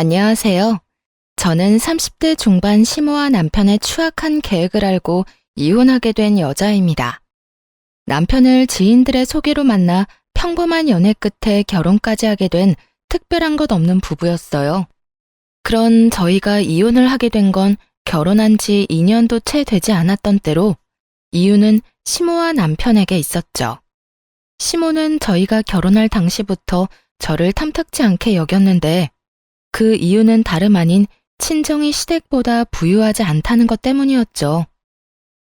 안녕하세요. 저는 30대 중반 시모와 남편의 추악한 계획을 알고 이혼하게 된 여자입니다. 남편을 지인들의 소개로 만나 평범한 연애 끝에 결혼까지 하게 된 특별한 것 없는 부부였어요. 그런 저희가 이혼을 하게 된 건 결혼한 지 2년도 채 되지 않았던 때로 이유는 시모와 남편에게 있었죠. 시모는 저희가 결혼할 당시부터 저를 탐탁지 않게 여겼는데 그 이유는 다름 아닌 친정이 시댁보다 부유하지 않다는 것 때문이었죠.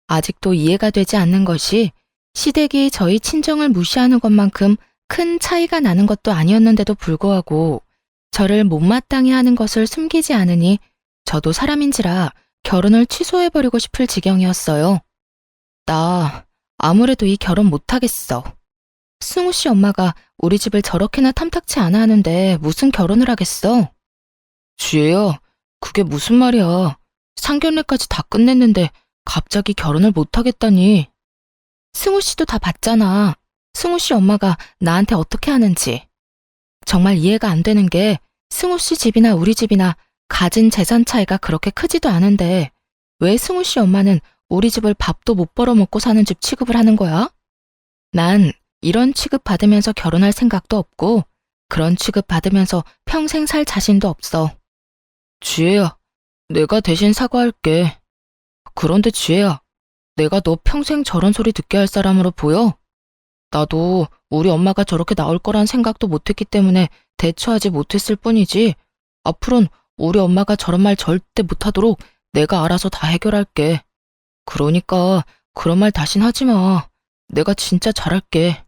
아직도 이해가 되지 않는 것이 시댁이 저희 친정을 무시하는 것만큼 큰 차이가 나는 것도 아니었는데도 불구하고 저를 못마땅해 하는 것을 숨기지 않으니 저도 사람인지라 결혼을 취소해버리고 싶을 지경이었어요. 나 아무래도 이 결혼 못하겠어. 승우 씨 엄마가 우리 집을 저렇게나 탐탁치 않아 하는데 무슨 결혼을 하겠어? 지혜야, 그게 무슨 말이야. 상견례까지 다 끝냈는데 갑자기 결혼을 못하겠다니. 승우 씨도 다 봤잖아. 승우 씨 엄마가 나한테 어떻게 하는지. 정말 이해가 안 되는 게 승우 씨 집이나 우리 집이나 가진 재산 차이가 그렇게 크지도 않은데 왜 승우 씨 엄마는 우리 집을 밥도 못 벌어먹고 사는 집 취급을 하는 거야? 난 이런 취급 받으면서 결혼할 생각도 없고 그런 취급 받으면서 평생 살 자신도 없어. 지혜야, 내가 대신 사과할게. 그런데 지혜야, 내가 너 평생 저런 소리 듣게 할 사람으로 보여? 나도 우리 엄마가 저렇게 나올 거란 생각도 못했기 때문에 대처하지 못했을 뿐이지. 앞으론 우리 엄마가 저런 말 절대 못하도록 내가 알아서 다 해결할게. 그러니까 그런 말 다신 하지 마. 내가 진짜 잘할게.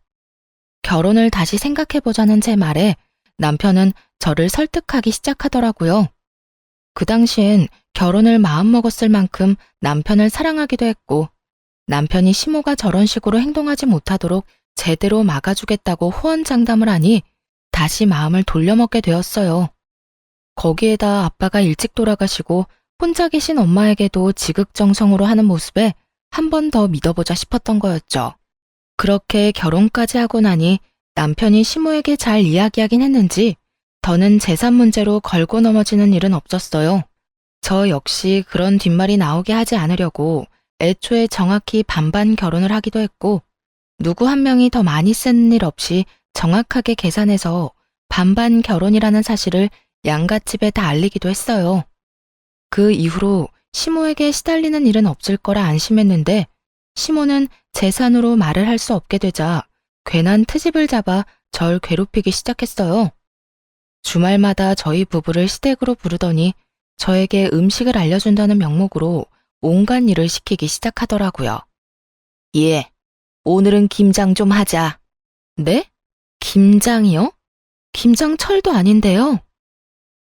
결혼을 다시 생각해보자는 제 말에 남편은 저를 설득하기 시작하더라고요. 그 당시엔 결혼을 마음먹었을 만큼 남편을 사랑하기도 했고 남편이 시모가 저런 식으로 행동하지 못하도록 제대로 막아주겠다고 호언장담을 하니 다시 마음을 돌려먹게 되었어요. 거기에다 아빠가 일찍 돌아가시고 혼자 계신 엄마에게도 지극정성으로 하는 모습에 한 번 더 믿어보자 싶었던 거였죠. 그렇게 결혼까지 하고 나니 남편이 시모에게 잘 이야기하긴 했는지 더는 재산 문제로 걸고 넘어지는 일은 없었어요. 저 역시 그런 뒷말이 나오게 하지 않으려고 애초에 정확히 반반 결혼을 하기도 했고 누구 한 명이 더 많이 쓰는 일 없이 정확하게 계산해서 반반 결혼이라는 사실을 양가 집에 다 알리기도 했어요. 그 이후로 시모에게 시달리는 일은 없을 거라 안심했는데 시모는 재산으로 말을 할 수 없게 되자 괜한 트집을 잡아 절 괴롭히기 시작했어요. 주말마다 저희 부부를 시댁으로 부르더니 저에게 음식을 알려준다는 명목으로 온갖 일을 시키기 시작하더라고요. 예, 오늘은 김장 좀 하자. 네? 김장이요? 김장철도 아닌데요.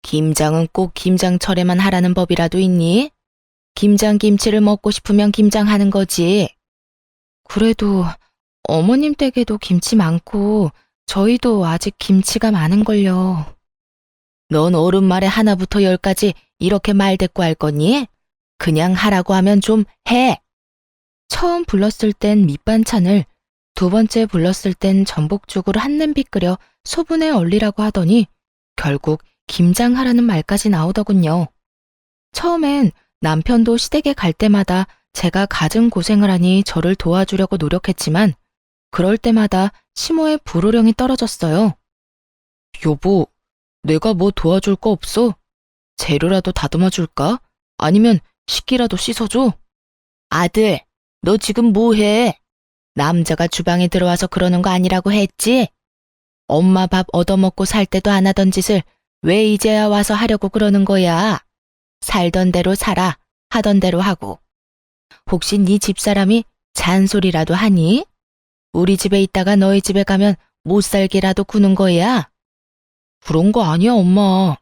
김장은 꼭 김장철에만 하라는 법이라도 있니? 김장김치를 먹고 싶으면 김장하는 거지. 그래도 어머님 댁에도 김치 많고 저희도 아직 김치가 많은걸요. 넌 어른 말에 하나부터 열까지 이렇게 말대꾸할 거니? 그냥 하라고 하면 좀 해. 처음 불렀을 땐 밑반찬을, 두 번째 불렀을 땐 전복죽을 한 냄비 끓여 소분에 얼리라고 하더니 결국 김장하라는 말까지 나오더군요. 처음엔 남편도 시댁에 갈 때마다 제가 갖은 고생을 하니 저를 도와주려고 노력했지만 그럴 때마다 시모의 불호령이 떨어졌어요. 여보, 내가 뭐 도와줄 거 없어? 재료라도 다듬어 줄까? 아니면 식기라도 씻어줘? 아들, 너 지금 뭐해? 남자가 주방에 들어와서 그러는 거 아니라고 했지? 엄마 밥 얻어먹고 살 때도 안 하던 짓을 왜 이제야 와서 하려고 그러는 거야? 살던 대로 살아, 하던 대로 하고. 혹시 네 집사람이 잔소리라도 하니? 우리 집에 있다가 너희 집에 가면 못 살게라도 구는 거야? 그런 거 아니야, 엄마.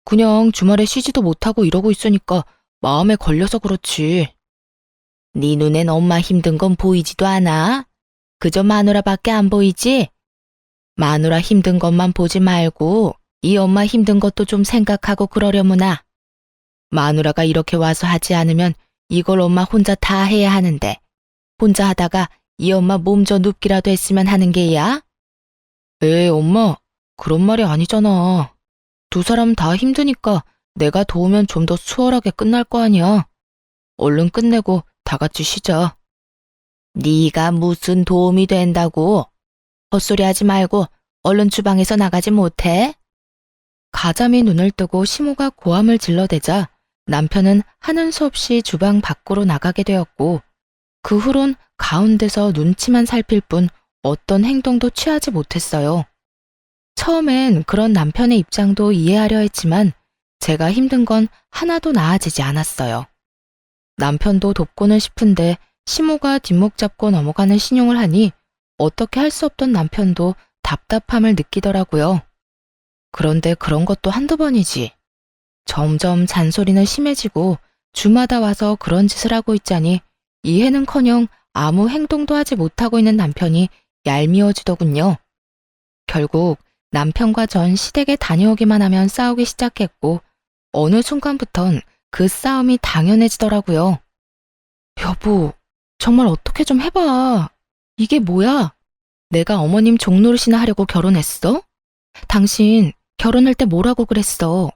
그냥 주말에 쉬지도 못하고 이러고 있으니까 마음에 걸려서 그렇지. 네 눈엔 엄마 힘든 건 보이지도 않아? 그저 마누라밖에 안 보이지? 마누라 힘든 것만 보지 말고 이 엄마 힘든 것도 좀 생각하고 그러려무나. 마누라가 이렇게 와서 하지 않으면 이걸 엄마 혼자 다 해야 하는데 혼자 하다가 이 엄마 몸져 눕기라도 했으면 하는 게야? 엄마, 그런 말이 아니잖아. 두 사람 다 힘드니까 내가 도우면 좀 더 수월하게 끝날 거 아니야. 얼른 끝내고 다 같이 쉬자. 네가 무슨 도움이 된다고? 헛소리 하지 말고 얼른 주방에서 나가지 못해? 가자미 눈을 뜨고 시모가 고함을 질러대자 남편은 하는 수 없이 주방 밖으로 나가게 되었고 그 후론 가운데서 눈치만 살필 뿐 어떤 행동도 취하지 못했어요. 처음엔 그런 남편의 입장도 이해하려 했지만 제가 힘든 건 하나도 나아지지 않았어요. 남편도 돕고는 싶은데 시모가 뒷목 잡고 넘어가는 신용을 하니 어떻게 할 수 없던 남편도 답답함을 느끼더라고요. 그런데 그런 것도 한두 번이지. 점점 잔소리는 심해지고 주마다 와서 그런 짓을 하고 있자니 이해는커녕 아무 행동도 하지 못하고 있는 남편이 얄미워지더군요. 결국 남편과 전 시댁에 다녀오기만 하면 싸우기 시작했고 어느 순간부턴 그 싸움이 당연해지더라고요. 여보, 정말 어떻게 좀 해봐. 이게 뭐야? 내가 어머님 종노릇이나 하려고 결혼했어? 당신 결혼할 때 뭐라고 그랬어?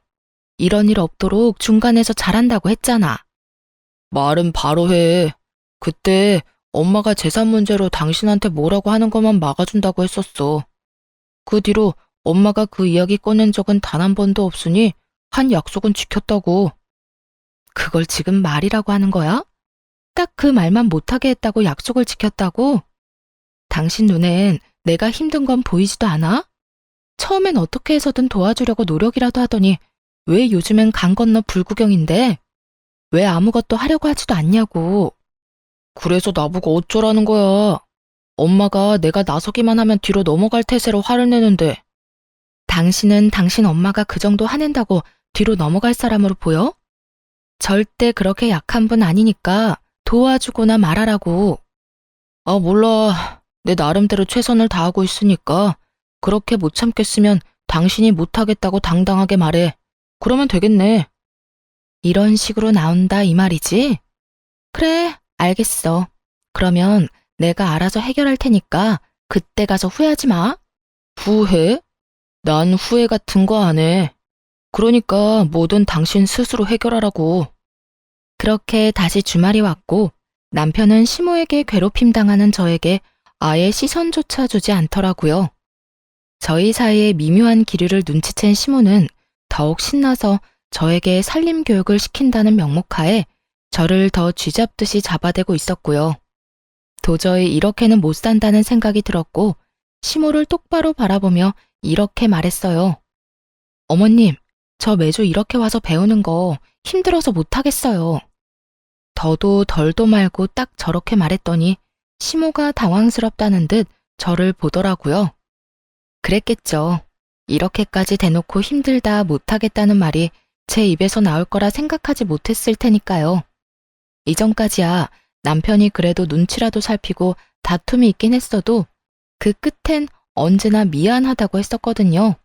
이런 일 없도록 중간에서 잘한다고 했잖아. 말은 바로 해. 그때 엄마가 재산 문제로 당신한테 뭐라고 하는 것만 막아준다고 했었어. 그 뒤로 엄마가 그 이야기 꺼낸 적은 단 한 번도 없으니 한 약속은 지켰다고. 그걸 지금 말이라고 하는 거야? 딱 그 말만 못하게 했다고 약속을 지켰다고? 당신 눈엔 내가 힘든 건 보이지도 않아? 처음엔 어떻게 해서든 도와주려고 노력이라도 하더니 왜 요즘엔 강 건너 불구경인데? 왜 아무것도 하려고 하지도 않냐고. 그래서 나보고 어쩌라는 거야. 엄마가 내가 나서기만 하면 뒤로 넘어갈 태세로 화를 내는데. 당신은 당신 엄마가 그 정도 화낸다고 뒤로 넘어갈 사람으로 보여? 절대 그렇게 약한 분 아니니까 도와주거나 말하라고. 아, 몰라. 내 나름대로 최선을 다하고 있으니까 그렇게 못 참겠으면 당신이 못하겠다고 당당하게 말해. 그러면 되겠네. 이런 식으로 나온다 이 말이지? 그래, 알겠어. 그러면 내가 알아서 해결할 테니까 그때 가서 후회하지 마. 후회? 난 후회 같은 거 안 해. 그러니까 뭐든 당신 스스로 해결하라고. 그렇게 다시 주말이 왔고 남편은 시모에게 괴롭힘 당하는 저에게 아예 시선조차 주지 않더라고요. 저희 사이의 미묘한 기류를 눈치챈 시모는 더욱 신나서 저에게 살림 교육을 시킨다는 명목하에 저를 더 쥐잡듯이 잡아대고 있었고요. 도저히 이렇게는 못 산다는 생각이 들었고 시모를 똑바로 바라보며 이렇게 말했어요. 어머님, 저 매주 이렇게 와서 배우는 거 힘들어서 못하겠어요. 더도 덜도 말고 딱 저렇게 말했더니 시모가 당황스럽다는 듯 저를 보더라고요. 그랬겠죠. 이렇게까지 대놓고 힘들다 못하겠다는 말이 제 입에서 나올 거라 생각하지 못했을 테니까요. 이전까지야 남편이 그래도 눈치라도 살피고 다툼이 있긴 했어도 그 끝엔 언제나 미안하다고 했었거든요.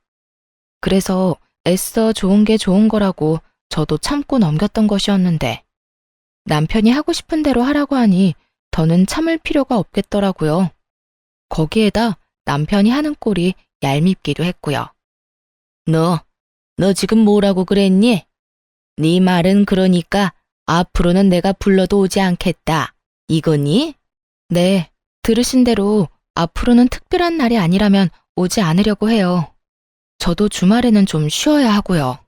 그래서 애써 좋은 게 좋은 거라고 저도 참고 넘겼던 것이었는데 남편이 하고 싶은 대로 하라고 하니 더는 참을 필요가 없겠더라고요. 거기에다 남편이 하는 꼴이 얄밉기도 했고요. 너 지금 뭐라고 그랬니? 네 말은 그러니까 앞으로는 내가 불러도 오지 않겠다. 이거니? 네, 들으신 대로 앞으로는 특별한 날이 아니라면 오지 않으려고 해요. 저도 주말에는 좀 쉬어야 하고요.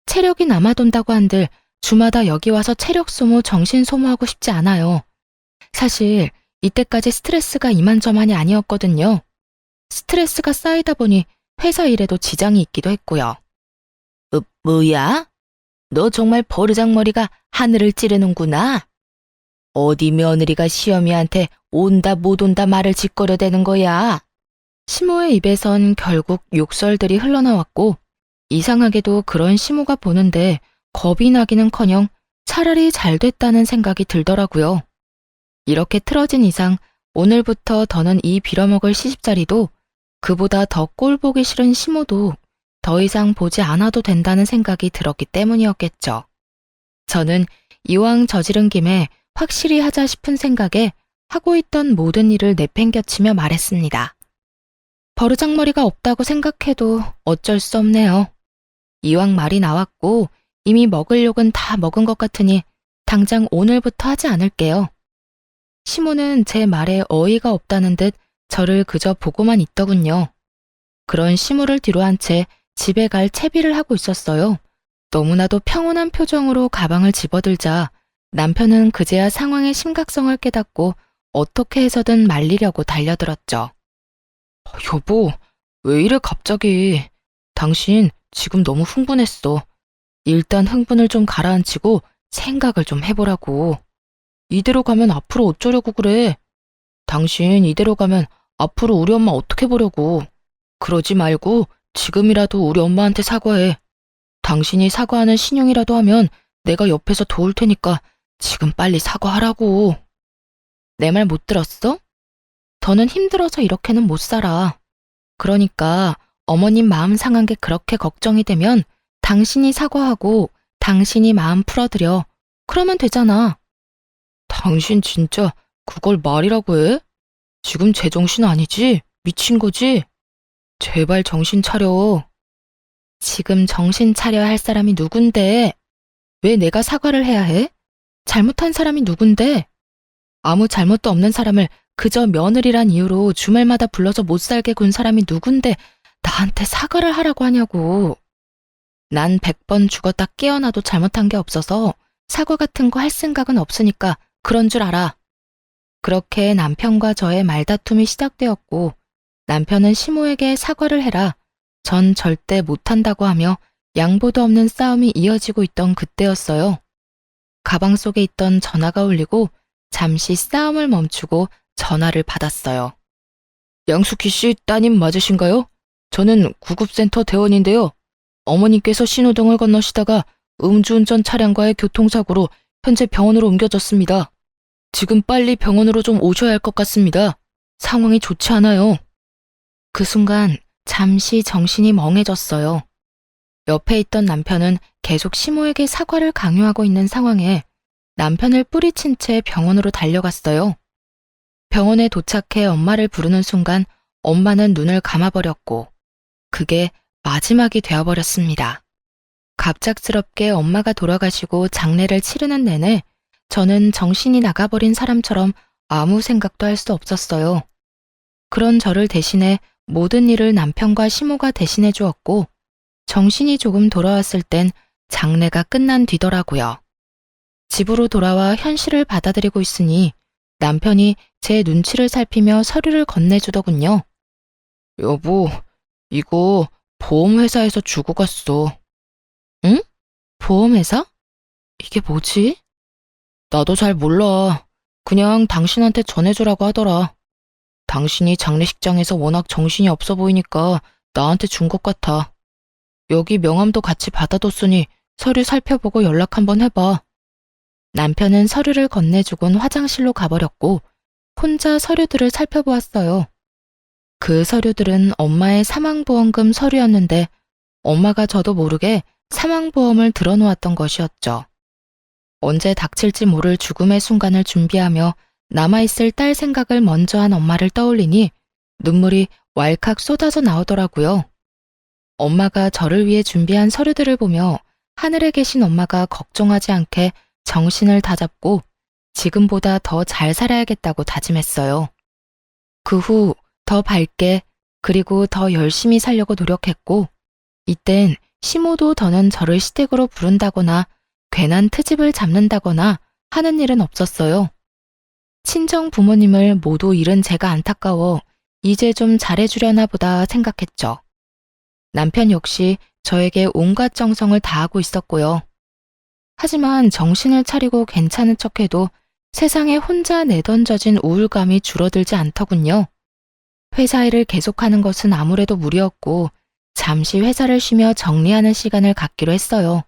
체력이 남아돈다고 한들 주마다 여기 와서 체력 소모, 정신 소모하고 싶지 않아요. 사실 이때까지 스트레스가 이만저만이 아니었거든요. 스트레스가 쌓이다 보니 회사 일에도 지장이 있기도 했고요. 뭐야? 너 정말 버르장머리가 하늘을 찌르는구나. 어디 며느리가 시어미한테 온다 못 온다 말을 짓거려대는 거야. 시모의 입에선 결국 욕설들이 흘러나왔고 이상하게도 그런 시모가 보는데 겁이 나기는커녕 차라리 잘 됐다는 생각이 들더라고요. 이렇게 틀어진 이상 오늘부터 더는 이 빌어먹을 시집자리도 그보다 더 꼴보기 싫은 시모도 더 이상 보지 않아도 된다는 생각이 들었기 때문이었겠죠. 저는 이왕 저지른 김에 확실히 하자 싶은 생각에 하고 있던 모든 일을 내팽겨치며 말했습니다. 버르장머리가 없다고 생각해도 어쩔 수 없네요. 이왕 말이 나왔고 이미 먹을 욕은 다 먹은 것 같으니 당장 오늘부터 하지 않을게요. 시모는 제 말에 어이가 없다는 듯 저를 그저 보고만 있더군요. 그런 시모를 뒤로한 채 집에 갈 채비를 하고 있었어요. 너무나도 평온한 표정으로 가방을 집어들자 남편은 그제야 상황의 심각성을 깨닫고 어떻게 해서든 말리려고 달려들었죠. 여보, 왜 이래 갑자기? 당신 지금 너무 흥분했어. 일단 흥분을 좀 가라앉히고 생각을 좀 해보라고. 이대로 가면 앞으로 어쩌려고 그래? 당신 이대로 가면 앞으로 우리 엄마 어떻게 보려고. 그러지 말고 지금이라도 우리 엄마한테 사과해. 당신이 사과하는 신용이라도 하면 내가 옆에서 도울 테니까 지금 빨리 사과하라고. 내 말 못 들었어? 더는 힘들어서 이렇게는 못 살아. 그러니까 어머님 마음 상한 게 그렇게 걱정이 되면 당신이 사과하고 당신이 마음 풀어드려. 그러면 되잖아. 당신 진짜 그걸 말이라고 해? 지금 제정신 아니지? 미친 거지? 제발 정신 차려. 지금 정신 차려야 할 사람이 누군데? 왜 내가 사과를 해야 해? 잘못한 사람이 누군데? 아무 잘못도 없는 사람을 그저 며느리란 이유로 주말마다 불러서 못 살게 군 사람이 누군데 나한테 사과를 하라고 하냐고. 난 100번 죽었다 깨어나도 잘못한 게 없어서 사과 같은 거 할 생각은 없으니까 그런 줄 알아. 그렇게 남편과 저의 말다툼이 시작되었고 남편은 시모에게 사과를 해라. 전 절대 못한다고 하며 양보도 없는 싸움이 이어지고 있던 그때였어요. 가방 속에 있던 전화가 울리고 잠시 싸움을 멈추고 전화를 받았어요. 양숙희 씨 따님 맞으신가요? 저는 구급센터 대원인데요. 어머님께서 신호등을 건너시다가 음주운전 차량과의 교통사고로 현재 병원으로 옮겨졌습니다. 지금 빨리 병원으로 좀 오셔야 할 것 같습니다. 상황이 좋지 않아요. 그 순간 잠시 정신이 멍해졌어요. 옆에 있던 남편은 계속 시모에게 사과를 강요하고 있는 상황에 남편을 뿌리친 채 병원으로 달려갔어요. 병원에 도착해 엄마를 부르는 순간 엄마는 눈을 감아버렸고 그게 마지막이 되어버렸습니다. 갑작스럽게 엄마가 돌아가시고 장례를 치르는 내내 저는 정신이 나가버린 사람처럼 아무 생각도 할 수 없었어요. 그런 저를 대신해 모든 일을 남편과 시모가 대신해 주었고 정신이 조금 돌아왔을 땐 장례가 끝난 뒤더라고요. 집으로 돌아와 현실을 받아들이고 있으니 남편이 제 눈치를 살피며 서류를 건네주더군요. 여보, 이거 보험회사에서 주고 갔어. 응? 보험회사? 이게 뭐지? 나도 잘 몰라. 그냥 당신한테 전해주라고 하더라. 당신이 장례식장에서 워낙 정신이 없어 보이니까 나한테 준 것 같아. 여기 명함도 같이 받아뒀으니 서류 살펴보고 연락 한번 해봐. 남편은 서류를 건네주곤 화장실로 가버렸고 혼자 서류들을 살펴보았어요. 그 서류들은 엄마의 사망보험금 서류였는데 엄마가 저도 모르게 사망보험을 들어놓았던 것이었죠. 언제 닥칠지 모를 죽음의 순간을 준비하며 남아있을 딸 생각을 먼저 한 엄마를 떠올리니 눈물이 왈칵 쏟아져 나오더라고요. 엄마가 저를 위해 준비한 서류들을 보며 하늘에 계신 엄마가 걱정하지 않게 정신을 다잡고 지금보다 더 잘 살아야겠다고 다짐했어요. 그 후 더 밝게 그리고 더 열심히 살려고 노력했고 이땐 시모도 더는 저를 시댁으로 부른다거나 괜한 트집을 잡는다거나 하는 일은 없었어요. 친정 부모님을 모두 잃은 제가 안타까워 이제 좀 잘해주려나 보다 생각했죠. 남편 역시 저에게 온갖 정성을 다하고 있었고요. 하지만 정신을 차리고 괜찮은 척해도 세상에 혼자 내던져진 우울감이 줄어들지 않더군요. 회사 일을 계속하는 것은 아무래도 무리였고 잠시 회사를 쉬며 정리하는 시간을 갖기로 했어요.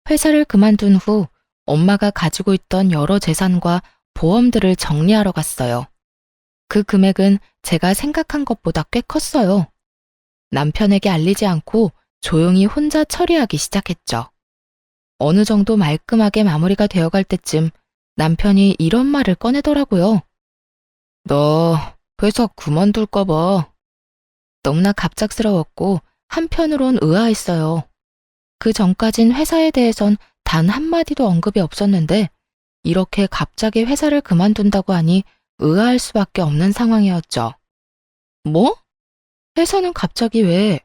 회사를 그만둔 후 엄마가 가지고 있던 여러 재산과 보험들을 정리하러 갔어요. 그 금액은 제가 생각한 것보다 꽤 컸어요. 남편에게 알리지 않고 조용히 혼자 처리하기 시작했죠. 어느 정도 말끔하게 마무리가 되어갈 때쯤 남편이 이런 말을 꺼내더라고요. 너 회사 그만둘까 봐. 너무나 갑작스러웠고 한편으론 의아했어요. 그 전까진 회사에 대해선 단 한마디도 언급이 없었는데 이렇게 갑자기 회사를 그만둔다고 하니 의아할 수밖에 없는 상황이었죠. 뭐? 회사는 갑자기 왜?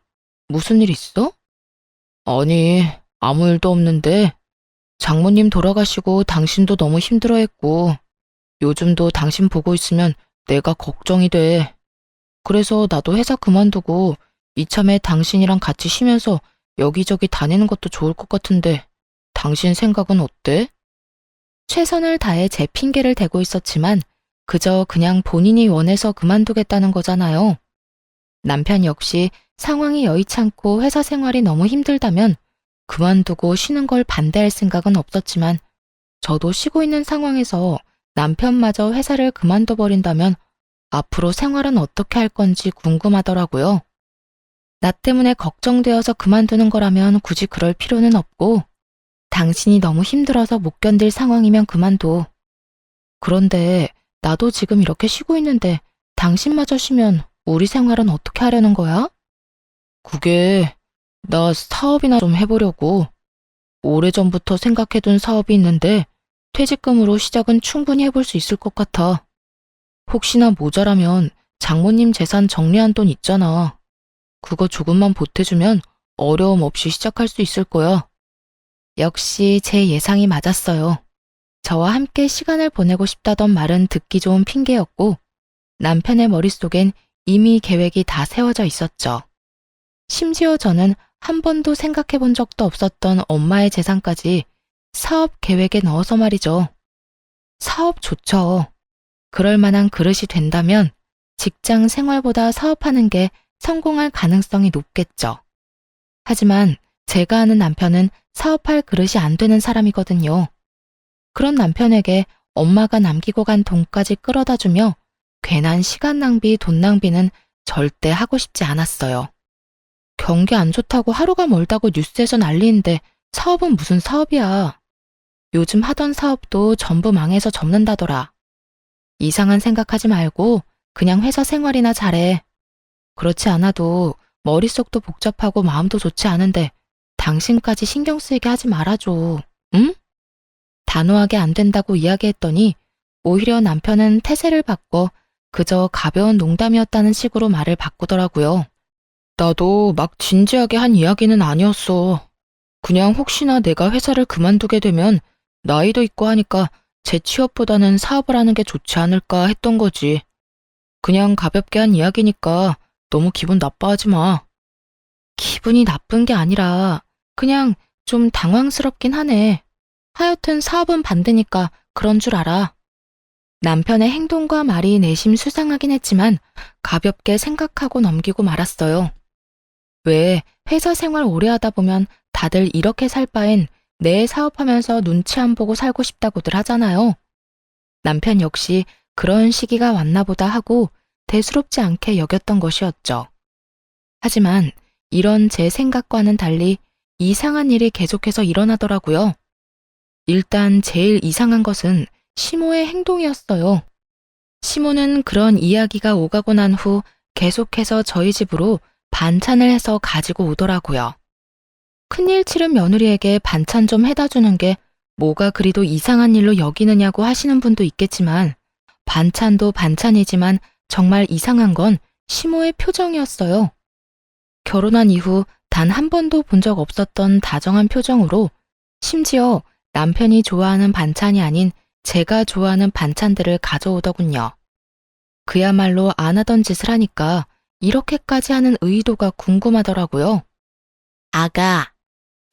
무슨 일 있어? 아니, 아무 일도 없는데 장모님 돌아가시고 당신도 너무 힘들어했고 요즘도 당신 보고 있으면 내가 걱정이 돼. 그래서 나도 회사 그만두고 이참에 당신이랑 같이 쉬면서 여기저기 다니는 것도 좋을 것 같은데 당신 생각은 어때? 최선을 다해 제 핑계를 대고 있었지만 그저 그냥 본인이 원해서 그만두겠다는 거잖아요. 남편 역시 상황이 여의찮고 회사 생활이 너무 힘들다면 그만두고 쉬는 걸 반대할 생각은 없었지만 저도 쉬고 있는 상황에서 남편마저 회사를 그만둬 버린다면 앞으로 생활은 어떻게 할 건지 궁금하더라고요. 나 때문에 걱정되어서 그만두는 거라면 굳이 그럴 필요는 없고 당신이 너무 힘들어서 못 견딜 상황이면 그만둬. 그런데 나도 지금 이렇게 쉬고 있는데 당신마저 쉬면 우리 생활은 어떻게 하려는 거야? 그게 나 사업이나 좀 해보려고. 오래전부터 생각해둔 사업이 있는데 퇴직금으로 시작은 충분히 해볼 수 있을 것 같아. 혹시나 모자라면 장모님 재산 정리한 돈 있잖아. 그거 조금만 보태주면 어려움 없이 시작할 수 있을 거야. 역시 제 예상이 맞았어요. 저와 함께 시간을 보내고 싶다던 말은 듣기 좋은 핑계였고 남편의 머릿속엔 이미 계획이 다 세워져 있었죠. 심지어 저는 한 번도 생각해 본 적도 없었던 엄마의 재산까지 사업 계획에 넣어서 말이죠. 사업 좋죠. 그럴 만한 그릇이 된다면 직장 생활보다 사업하는 게 성공할 가능성이 높겠죠. 하지만 제가 아는 남편은 사업할 그릇이 안 되는 사람이거든요. 그런 남편에게 엄마가 남기고 간 돈까지 끌어다 주며 괜한 시간 낭비, 돈 낭비는 절대 하고 싶지 않았어요. 경기 안 좋다고 하루가 멀다고 뉴스에서 난리인데 사업은 무슨 사업이야. 요즘 하던 사업도 전부 망해서 접는다더라. 이상한 생각하지 말고 그냥 회사 생활이나 잘해. 그렇지 않아도 머릿속도 복잡하고 마음도 좋지 않은데 당신까지 신경 쓰이게 하지 말아줘. 응? 단호하게 안 된다고 이야기했더니 오히려 남편은 태세를 바꿔 그저 가벼운 농담이었다는 식으로 말을 바꾸더라고요. 나도 막 진지하게 한 이야기는 아니었어. 그냥 혹시나 내가 회사를 그만두게 되면 나이도 있고 하니까 재취업보다는 사업을 하는 게 좋지 않을까 했던 거지. 그냥 가볍게 한 이야기니까 너무 기분 나빠하지 마. 기분이 나쁜 게 아니라 그냥 좀 당황스럽긴 하네. 하여튼 사업은 반대니까 그런 줄 알아. 남편의 행동과 말이 내심 수상하긴 했지만 가볍게 생각하고 넘기고 말았어요. 왜 회사 생활 오래 하다 보면 다들 이렇게 살 바엔 내 사업하면서 눈치 안 보고 살고 싶다고들 하잖아요. 남편 역시 그런 시기가 왔나 보다 하고 대수롭지 않게 여겼던 것이었죠. 하지만 이런 제 생각과는 달리 이상한 일이 계속해서 일어나더라고요. 일단 제일 이상한 것은 시모의 행동이었어요. 시모는 그런 이야기가 오가고 난 후 계속해서 저희 집으로 반찬을 해서 가지고 오더라고요. 큰일 치른 며느리에게 반찬 좀 해다 주는 게 뭐가 그리도 이상한 일로 여기느냐고 하시는 분도 있겠지만 반찬도 반찬이지만 정말 이상한 건 시모의 표정이었어요. 결혼한 이후 단 한 번도 본 적 없었던 다정한 표정으로 심지어 남편이 좋아하는 반찬이 아닌 제가 좋아하는 반찬들을 가져오더군요. 그야말로 안 하던 짓을 하니까 이렇게까지 하는 의도가 궁금하더라고요. 아가,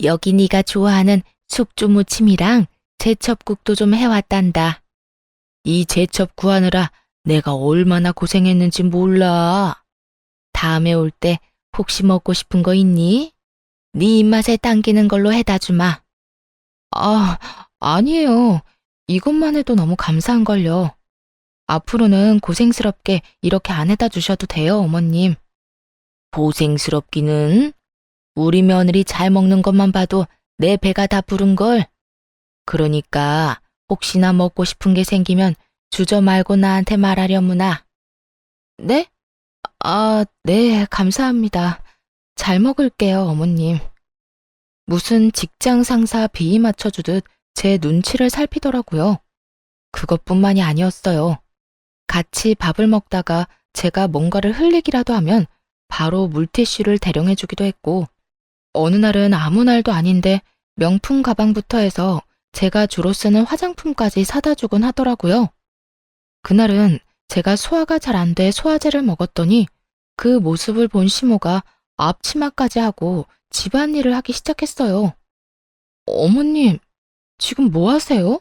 여기 네가 좋아하는 숙주무침이랑 제첩국도 좀 해왔단다. 이 제첩 구하느라 내가 얼마나 고생했는지 몰라. 다음에 올 때 혹시 먹고 싶은 거 있니? 네 입맛에 당기는 걸로 해다 주마. 아, 아니에요. 이것만 해도 너무 감사한걸요. 앞으로는 고생스럽게 이렇게 안 해다 주셔도 돼요, 어머님. 고생스럽기는? 우리 며느리 잘 먹는 것만 봐도 내 배가 다 부른걸. 그러니까 혹시나 먹고 싶은 게 생기면 주저 말고 나한테 말하려무나. 네? 네, 감사합니다. 잘 먹을게요, 어머님. 무슨 직장 상사 비위 맞춰주듯 제 눈치를 살피더라고요. 그것뿐만이 아니었어요. 같이 밥을 먹다가 제가 뭔가를 흘리기라도 하면 바로 물티슈를 대령해주기도 했고, 어느 날은 아무 날도 아닌데 명품 가방부터 해서 제가 주로 쓰는 화장품까지 사다 주곤 하더라고요. 그날은 제가 소화가 잘 안 돼 소화제를 먹었더니 그 모습을 본 시모가 앞치마까지 하고 집안일을 하기 시작했어요. 어머님, 지금 뭐 하세요?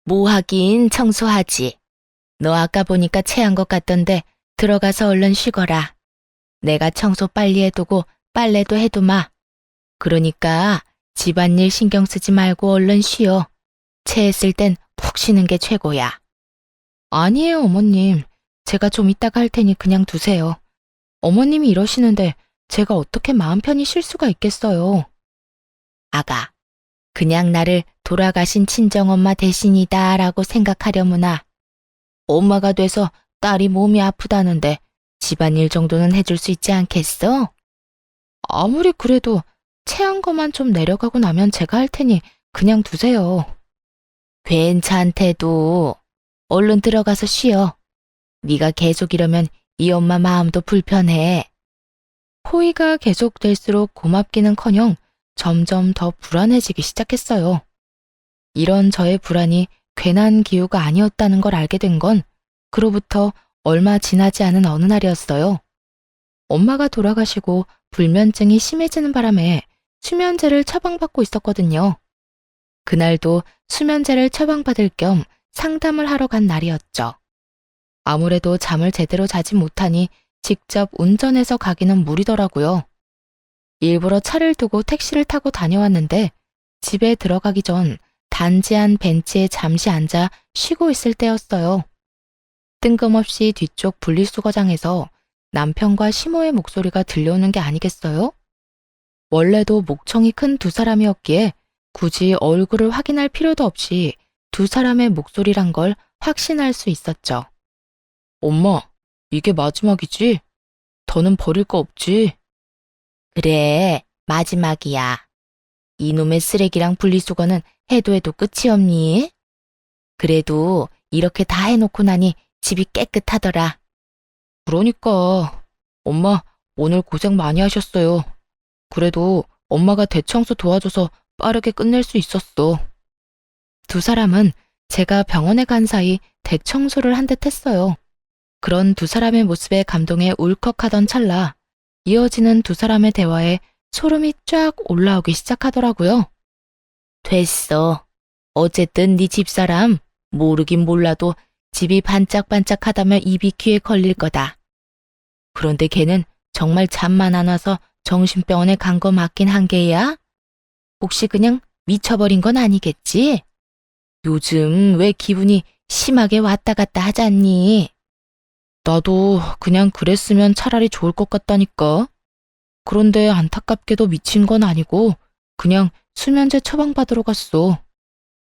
뭐 하긴 청소하지. 너 아까 보니까 체한 것 같던데 들어가서 얼른 쉬거라. 내가 청소 빨리 해두고 빨래도 해두마. 그러니까 집안일 신경 쓰지 말고 얼른 쉬어. 체했을 땐 푹 쉬는 게 최고야. 아니에요, 어머님. 제가 좀 이따가 할 테니 그냥 두세요. 어머님이 이러시는데 제가 어떻게 마음 편히 쉴 수가 있겠어요. 아가, 그냥 나를 돌아가신 친정엄마 대신이다 라고 생각하려무나. 엄마가 돼서 딸이 몸이 아프다는데 집안일 정도는 해줄 수 있지 않겠어? 아무리 그래도 체한 것만 좀 내려가고 나면 제가 할 테니 그냥 두세요. 괜찮대도 얼른 들어가서 쉬어. 네가 계속 이러면 이 엄마 마음도 불편해. 호의가 계속될수록 고맙기는커녕 점점 더 불안해지기 시작했어요. 이런 저의 불안이 괜한 기우가 아니었다는 걸 알게 된 건 그로부터 얼마 지나지 않은 어느 날이었어요. 엄마가 돌아가시고 불면증이 심해지는 바람에 수면제를 처방받고 있었거든요. 그날도 수면제를 처방받을 겸 상담을 하러 간 날이었죠. 아무래도 잠을 제대로 자지 못하니 직접 운전해서 가기는 무리더라고요. 일부러 차를 두고 택시를 타고 다녀왔는데 집에 들어가기 전 단지 한 벤치에 잠시 앉아 쉬고 있을 때였어요. 뜬금없이 뒤쪽 분리수거장에서 남편과 시모의 목소리가 들려오는 게 아니겠어요? 원래도 목청이 큰 두 사람이었기에 굳이 얼굴을 확인할 필요도 없이 두 사람의 목소리란 걸 확신할 수 있었죠. 엄마, 이게 마지막이지? 더는 버릴 거 없지? 그래, 마지막이야. 이놈의 쓰레기랑 분리수거는 해도 해도 끝이 없니? 그래도 이렇게 다 해놓고 나니 집이 깨끗하더라. 그러니까 엄마 오늘 고생 많이 하셨어요. 그래도 엄마가 대청소 도와줘서 빠르게 끝낼 수 있었어. 두 사람은 제가 병원에 간 사이 대청소를 한 듯 했어요. 그런 두 사람의 모습에 감동해 울컥하던 찰나 이어지는 두 사람의 대화에 소름이 쫙 올라오기 시작하더라고요. 됐어. 어쨌든 네 집사람 모르긴 몰라도 집이 반짝반짝하다며 입이 귀에 걸릴 거다. 그런데 걔는 정말 잠만 안 와서 정신병원에 간 거 맞긴 한 게야? 혹시 그냥 미쳐버린 건 아니겠지? 요즘 왜 기분이 심하게 왔다 갔다 하잖니? 나도 그냥 그랬으면 차라리 좋을 것 같다니까. 그런데 안타깝게도 미친 건 아니고 그냥 수면제 처방받으러 갔어.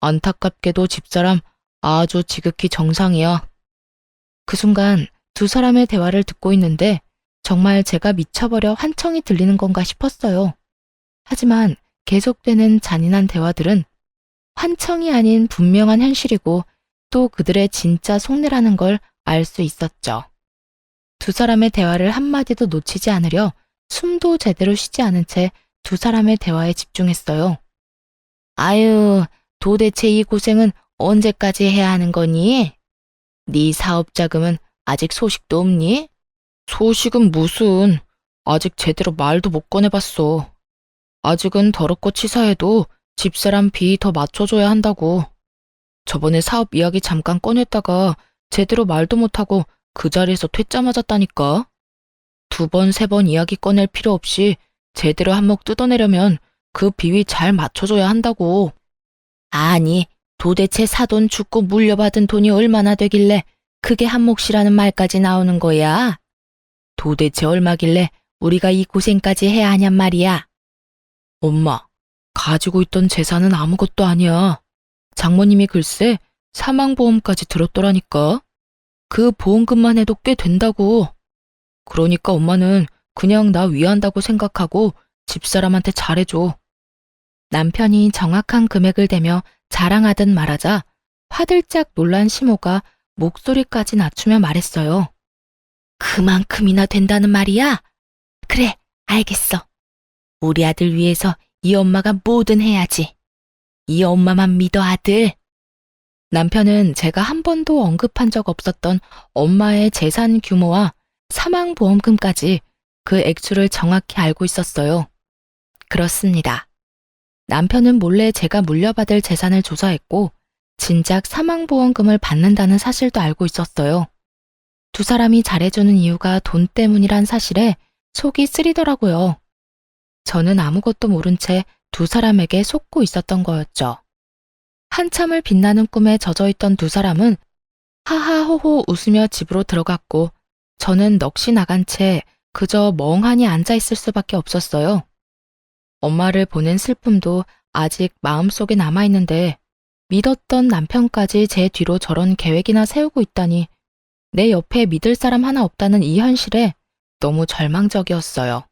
안타깝게도 집사람 아주 지극히 정상이야. 그 순간 두 사람의 대화를 듣고 있는데 정말 제가 미쳐버려 환청이 들리는 건가 싶었어요. 하지만 계속되는 잔인한 대화들은 환청이 아닌 분명한 현실이고 또 그들의 진짜 속내라는 걸 알 수 있었죠. 두 사람의 대화를 한마디도 놓치지 않으려 숨도 제대로 쉬지 않은 채 두 사람의 대화에 집중했어요. 아유, 도대체 이 고생은 언제까지 해야 하는 거니? 네 사업 자금은 아직 소식도 없니? 소식은 무슨, 아직 제대로 말도 못 꺼내봤어. 아직은 더럽고 치사해도 집사람 비 더 맞춰줘야 한다고. 저번에 사업 이야기 잠깐 꺼냈다가 제대로 말도 못하고 그 자리에서 퇴짜 맞았다니까. 두 번, 세 번 이야기 꺼낼 필요 없이 제대로 한몫 뜯어내려면 그 비위 잘 맞춰줘야 한다고. 아니, 도대체 사돈 죽고 물려받은 돈이 얼마나 되길래 그게 한몫이라는 말까지 나오는 거야? 도대체 얼마길래 우리가 이 고생까지 해야 하냔 말이야. 엄마, 가지고 있던 재산은 아무것도 아니야. 장모님이 글쎄 사망보험까지 들었더라니까. 그 보험금만 해도 꽤 된다고. 그러니까 엄마는 그냥 나 위한다고 생각하고 집사람한테 잘해줘. 남편이 정확한 금액을 대며 자랑하듯 말하자 화들짝 놀란 시모가 목소리까지 낮추며 말했어요. 그만큼이나 된다는 말이야? 그래, 알겠어. 우리 아들 위해서 이 엄마가 뭐든 해야지. 이 엄마만 믿어, 아들. 남편은 제가 한 번도 언급한 적 없었던 엄마의 재산 규모와 사망보험금까지 그 액수를 정확히 알고 있었어요. 그렇습니다. 남편은 몰래 제가 물려받을 재산을 조사했고 진작 사망보험금을 받는다는 사실도 알고 있었어요. 두 사람이 잘해주는 이유가 돈 때문이란 사실에 속이 쓰리더라고요. 저는 아무것도 모른 채 두 사람에게 속고 있었던 거였죠. 한참을 빛나는 꿈에 젖어있던 두 사람은 하하호호 웃으며 집으로 들어갔고 저는 넋이 나간 채 그저 멍하니 앉아있을 수밖에 없었어요. 엄마를 보낸 슬픔도 아직 마음속에 남아있는데 믿었던 남편까지 제 뒤로 저런 계획이나 세우고 있다니 내 옆에 믿을 사람 하나 없다는 이 현실에 너무 절망적이었어요.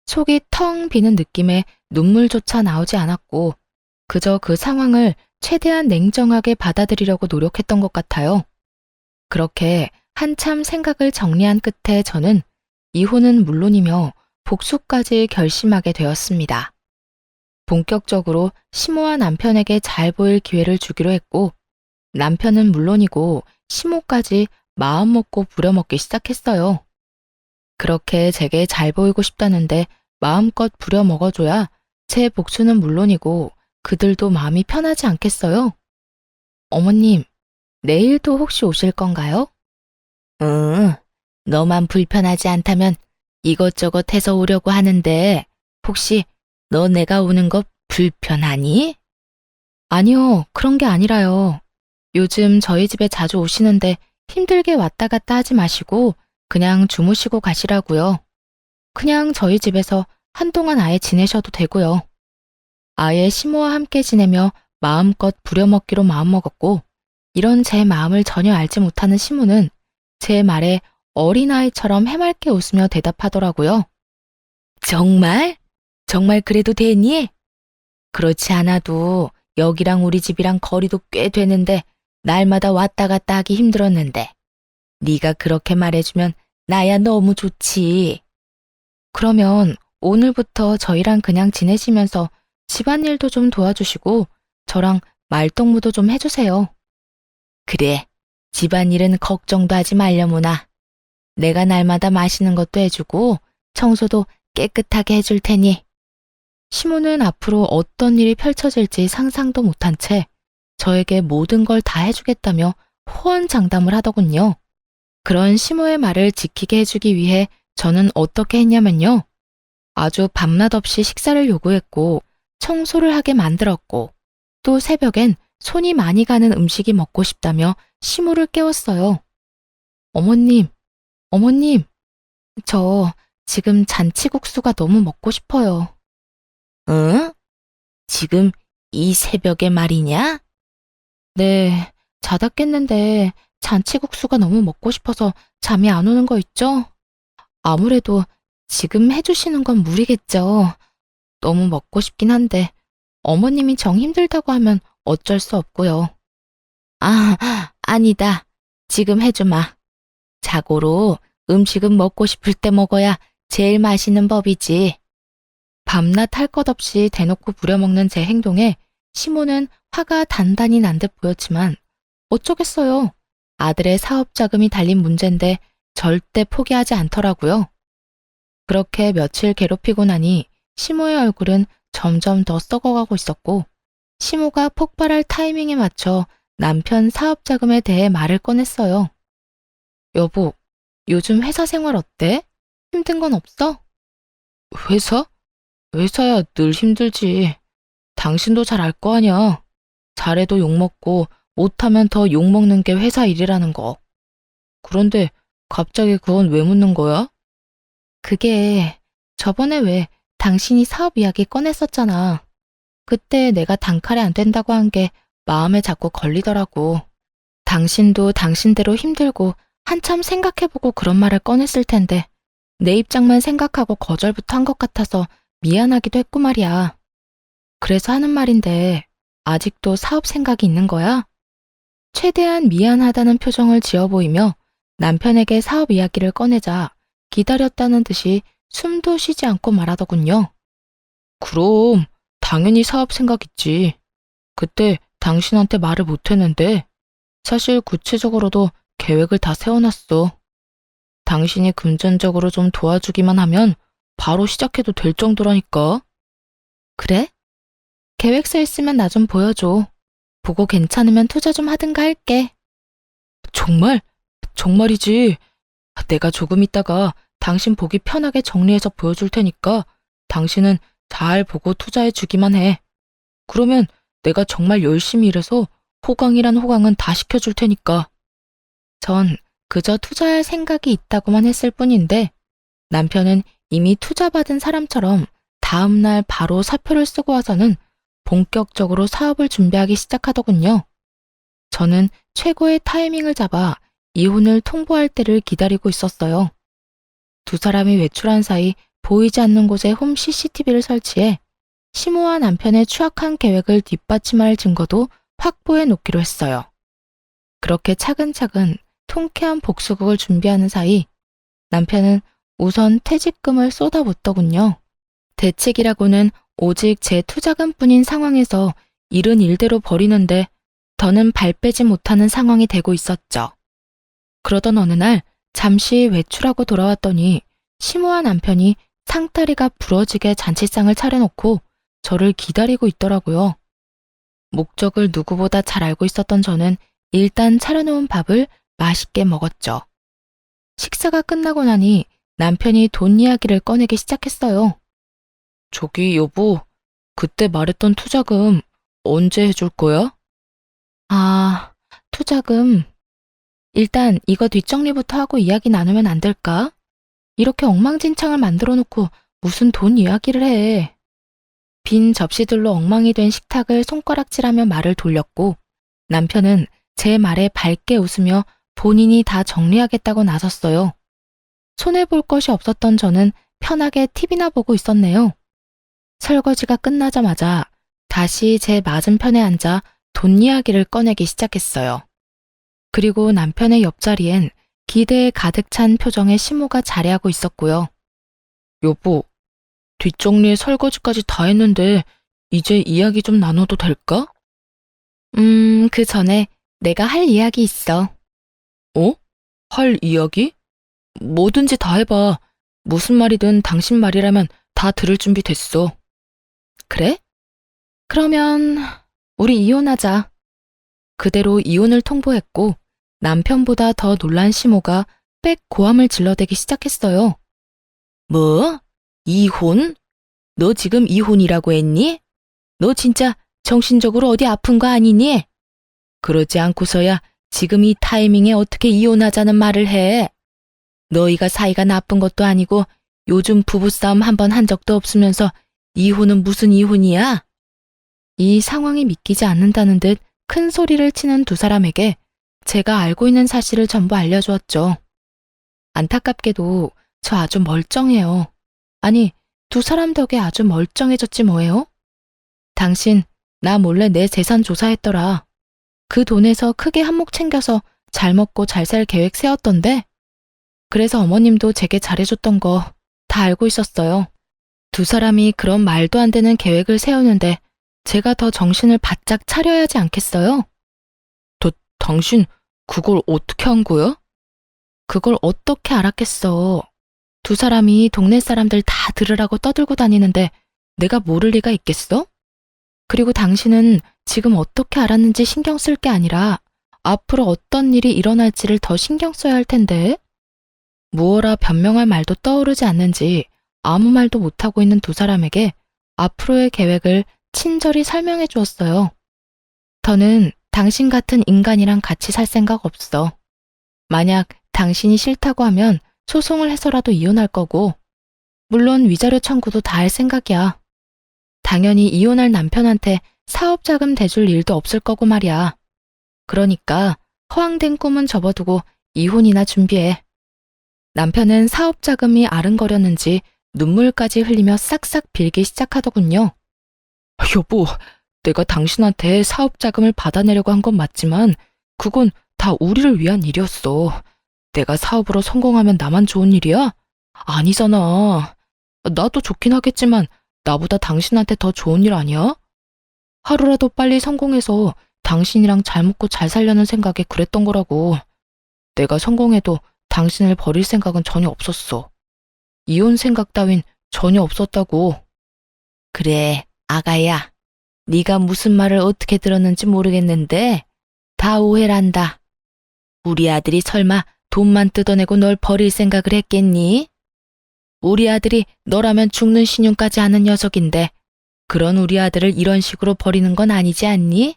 속이 텅 비는 느낌에 눈물조차 나오지 않았고 그저 그 상황을 최대한 냉정하게 받아들이려고 노력했던 것 같아요. 그렇게 한참 생각을 정리한 끝에 저는 이혼은 물론이며 복수까지 결심하게 되었습니다. 본격적으로 시모와 남편에게 잘 보일 기회를 주기로 했고 남편은 물론이고 시모까지 마음 먹고 부려먹기 시작했어요. 그렇게 제게 잘 보이고 싶다는데 마음껏 부려먹어줘야 제 복수는 물론이고 그들도 마음이 편하지 않겠어요? 어머님, 내일도 혹시 오실 건가요? 응, 너만 불편하지 않다면 이것저것 해서 오려고 하는데 혹시 너 내가 오는 거 불편하니? 아니요, 그런 게 아니라요. 요즘 저희 집에 자주 오시는데 힘들게 왔다 갔다 하지 마시고 그냥 주무시고 가시라고요. 그냥 저희 집에서 한동안 아예 지내셔도 되고요. 아예 시모와 함께 지내며 마음껏 부려먹기로 마음먹었고 이런 제 마음을 전혀 알지 못하는 시모는 제 말에 어린아이처럼 해맑게 웃으며 대답하더라고요. 정말? 정말 그래도 되니? 그렇지 않아도 여기랑 우리 집이랑 거리도 꽤 되는데 날마다 왔다 갔다 하기 힘들었는데 네가 그렇게 말해주면 나야 너무 좋지. 그러면 오늘부터 저희랑 그냥 지내시면서 집안일도 좀 도와주시고 저랑 말동무도 좀 해주세요. 그래, 집안일은 걱정도 하지 말려무나. 내가 날마다 맛있는 것도 해주고 청소도 깨끗하게 해줄 테니. 시모는 앞으로 어떤 일이 펼쳐질지 상상도 못한 채 저에게 모든 걸 다 해주겠다며 호언장담을 하더군요. 그런 시모의 말을 지키게 해주기 위해 저는 어떻게 했냐면요. 아주 밤낮 없이 식사를 요구했고 청소를 하게 만들었고 또 새벽엔 손이 많이 가는 음식이 먹고 싶다며 시모를 깨웠어요. 어머님, 어머님, 저 지금 잔치국수가 너무 먹고 싶어요. 응? 지금 이 새벽에 말이냐? 네, 자다 깼는데 잔치국수가 너무 먹고 싶어서 잠이 안 오는 거 있죠? 아무래도 지금 해주시는 건 무리겠죠. 너무 먹고 싶긴 한데 어머님이 정 힘들다고 하면 어쩔 수 없고요. 아, 아니다. 지금 해주마. 자고로 음식은 먹고 싶을 때 먹어야 제일 맛있는 법이지. 밤낮 할 것 없이 대놓고 부려먹는 제 행동에 시모는 화가 단단히 난 듯 보였지만 어쩌겠어요. 아들의 사업 자금이 달린 문제인데 절대 포기하지 않더라고요. 그렇게 며칠 괴롭히고 나니 시모의 얼굴은 점점 더 썩어가고 있었고 시모가 폭발할 타이밍에 맞춰 남편 사업 자금에 대해 말을 꺼냈어요. 여보, 요즘 회사 생활 어때? 힘든 건 없어? 회사? 회사야 늘 힘들지. 당신도 잘 알 거 아냐. 잘해도 욕먹고 못하면 더 욕먹는 게 회사 일이라는 거. 그런데 갑자기 그건 왜 묻는 거야? 그게 저번에 왜 당신이 사업 이야기 꺼냈었잖아. 그때 내가 단칼에 안 된다고 한 게 마음에 자꾸 걸리더라고. 당신도 당신대로 힘들고 한참 생각해보고 그런 말을 꺼냈을 텐데 내 입장만 생각하고 거절부터 한 것 같아서 미안하기도 했고 말이야. 그래서 하는 말인데 아직도 사업 생각이 있는 거야? 최대한 미안하다는 표정을 지어 보이며 남편에게 사업 이야기를 꺼내자 기다렸다는 듯이 숨도 쉬지 않고 말하더군요. 그럼 당연히 사업 생각 있지. 그때 당신한테 말을 못했는데 사실 구체적으로도 계획을 다 세워놨어. 당신이 금전적으로 좀 도와주기만 하면 바로 시작해도 될 정도라니까. 그래? 계획서 있으면 나 좀 보여줘. 보고 괜찮으면 투자 좀 하든가 할게. 정말? 정말이지. 내가 조금 있다가 당신 보기 편하게 정리해서 보여줄 테니까 당신은 잘 보고 투자해 주기만 해. 그러면 내가 정말 열심히 일해서 호강이란 호강은 다 시켜줄 테니까. 전 그저 투자할 생각이 있다고만 했을 뿐인데 남편은 이미 투자받은 사람처럼 다음날 바로 사표를 쓰고 와서는 본격적으로 사업을 준비하기 시작하더군요. 저는 최고의 타이밍을 잡아 이혼을 통보할 때를 기다리고 있었어요. 두 사람이 외출한 사이 보이지 않는 곳에 홈 CCTV를 설치해 시모와 남편의 추악한 계획을 뒷받침할 증거도 확보해 놓기로 했어요. 그렇게 차근차근 통쾌한 복수극을 준비하는 사이 남편은 우선 퇴직금을 쏟아붓더군요. 대책이라고는 오직 제 투자금뿐인 상황에서 일은 일대로 벌이는데 더는 발 빼지 못하는 상황이 되고 있었죠. 그러던 어느 날 잠시 외출하고 돌아왔더니 시모와 남편이 상다리가 부러지게 잔치상을 차려놓고 저를 기다리고 있더라고요. 목적을 누구보다 잘 알고 있었던 저는 일단 차려놓은 밥을 맛있게 먹었죠. 식사가 끝나고 나니 남편이 돈 이야기를 꺼내기 시작했어요. 저기 여보, 그때 말했던 투자금 언제 해줄 거야? 아, 투자금. 일단 이거 뒷정리부터 하고 이야기 나누면 안 될까? 이렇게 엉망진창을 만들어 놓고 무슨 돈 이야기를 해. 빈 접시들로 엉망이 된 식탁을 손가락질하며 말을 돌렸고 남편은 제 말에 밝게 웃으며 본인이 다 정리하겠다고 나섰어요. 손해볼 것이 없었던 저는 편하게 TV나 보고 있었네요. 설거지가 끝나자마자 다시 제 맞은편에 앉아 돈 이야기를 꺼내기 시작했어요. 그리고 남편의 옆자리엔 기대에 가득 찬 표정의 시모가 자리하고 있었고요. 여보, 뒷정리에 설거지까지 다 했는데 이제 이야기 좀 나눠도 될까? 그 전에 내가 할 이야기 있어. 어? 할 이야기? 뭐든지 다 해봐. 무슨 말이든 당신 말이라면 다 들을 준비 됐어. 그래? 그러면 우리 이혼하자. 그대로 이혼을 통보했고 남편보다 더 놀란 시모가 빽 고함을 질러대기 시작했어요. 뭐? 이혼? 너 지금 이혼이라고 했니? 너 진짜 정신적으로 어디 아픈 거 아니니? 그러지 않고서야 지금 이 타이밍에 어떻게 이혼하자는 말을 해? 너희가 사이가 나쁜 것도 아니고 요즘 부부싸움 한 번 한 적도 없으면서 이혼은 무슨 이혼이야? 이 상황이 믿기지 않는다는 듯 큰 소리를 치는 두 사람에게 제가 알고 있는 사실을 전부 알려주었죠. 안타깝게도 저 아주 멀쩡해요. 아니, 두 사람 덕에 아주 멀쩡해졌지 뭐예요? 당신, 나 몰래 내 재산 조사했더라. 그 돈에서 크게 한몫 챙겨서 잘 먹고 잘 살 계획 세웠던데? 그래서 어머님도 제게 잘해줬던 거 다 알고 있었어요. 두 사람이 그런 말도 안 되는 계획을 세우는데 제가 더 정신을 바짝 차려야 하지 않겠어요? 당신 그걸 어떻게 한 거야? 그걸 어떻게 알았겠어. 두 사람이 동네 사람들 다 들으라고 떠들고 다니는데 내가 모를 리가 있겠어? 그리고 당신은 지금 어떻게 알았는지 신경 쓸 게 아니라 앞으로 어떤 일이 일어날지를 더 신경 써야 할 텐데. 무어라 변명할 말도 떠오르지 않는지 아무 말도 못하고 있는 두 사람에게 앞으로의 계획을 친절히 설명해 주었어요. 더는 당신 같은 인간이랑 같이 살 생각 없어. 만약 당신이 싫다고 하면 소송을 해서라도 이혼할 거고, 물론 위자료 청구도 다 할 생각이야. 당연히 이혼할 남편한테 사업자금 대줄 일도 없을 거고 말이야. 그러니까 허황된 꿈은 접어두고 이혼이나 준비해. 남편은 사업자금이 아른거렸는지 눈물까지 흘리며 싹싹 빌기 시작하더군요. 여보, 내가 당신한테 사업 자금을 받아내려고 한 건 맞지만 그건 다 우리를 위한 일이었어. 내가 사업으로 성공하면 나만 좋은 일이야? 아니잖아. 나도 좋긴 하겠지만 나보다 당신한테 더 좋은 일 아니야? 하루라도 빨리 성공해서 당신이랑 잘 먹고 잘 살려는 생각에 그랬던 거라고. 내가 성공해도 당신을 버릴 생각은 전혀 없었어. 이혼 생각 따윈 전혀 없었다고. 그래, 아가야. 네가 무슨 말을 어떻게 들었는지 모르겠는데 다 오해란다. 우리 아들이 설마 돈만 뜯어내고 널 버릴 생각을 했겠니? 우리 아들이 너라면 죽는 신용까지 하는 녀석인데 그런 우리 아들을 이런 식으로 버리는 건 아니지 않니?